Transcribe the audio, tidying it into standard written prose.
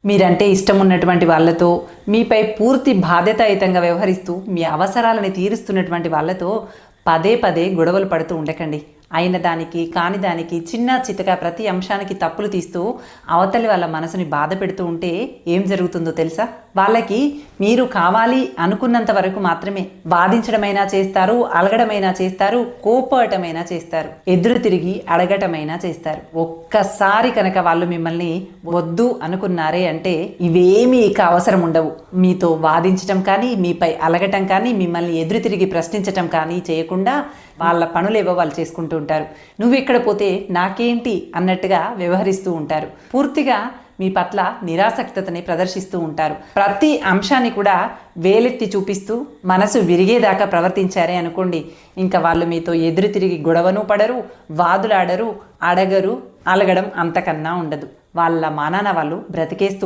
మీరంటే ఇష్టం ఉన్నటువంటి వాళ్ళతో, మీపై పూర్తి బాధ్యతాయుతంగా వ్యవహరిస్తూ మీ అవసరాలని తీరుస్తున్నటువంటి వాళ్ళతో పదే పదే గొడవలు పడుతూ ఉండకండి. అయిన దానికి కాని దానికి చిన్న చితక ప్రతి అంశానికి తప్పులు తీస్తూ అవతలి వాళ్ళ మనసుని బాధ పెడుతూ ఉంటే ఏం జరుగుతుందో తెలుసా? వాళ్ళకి మీరు కావాలి అనుకున్నంత వరకు మాత్రమే వాదించడమైనా చేస్తారు, అలగడమైనా చేస్తారు, కోపడమైనా చేస్తారు, ఎదురు తిరిగి అడగటమైనా చేస్తారు. ఒక్కసారి కనుక వాళ్ళు మిమ్మల్ని వద్దు అనుకున్నారే అంటే ఇవేమీ ఇక అవసరం ఉండవు. మీతో వాదించటం కానీ, మీపై అలగటం కానీ, మిమ్మల్ని ఎదురు తిరిగి ప్రశ్నించటం కానీ చేయకుండా వాళ్ళ పనులేవో వాళ్ళు చేసుకుంటూ ఉంటారు. నువ్వు ఎక్కడ పోతే నాకేంటి అన్నట్టుగా వ్యవహరిస్తూ ఉంటారు. పూర్తిగా మీ పట్ల నిరాసక్తతని ప్రదర్శిస్తూ ఉంటారు. ప్రతి అంశాన్ని కూడా వేలెత్తి చూపిస్తూ మనసు విరిగేదాకా ప్రవర్తించారే అనుకోండి, ఇంకా వాళ్ళు మీతో ఎదురు తిరిగి గొడవను పడరు, వాదులాడరు, అడగరు, అలగడం అంతకన్నా ఉండదు. వాళ్ళ మానాన వాళ్ళు బ్రతికేస్తూ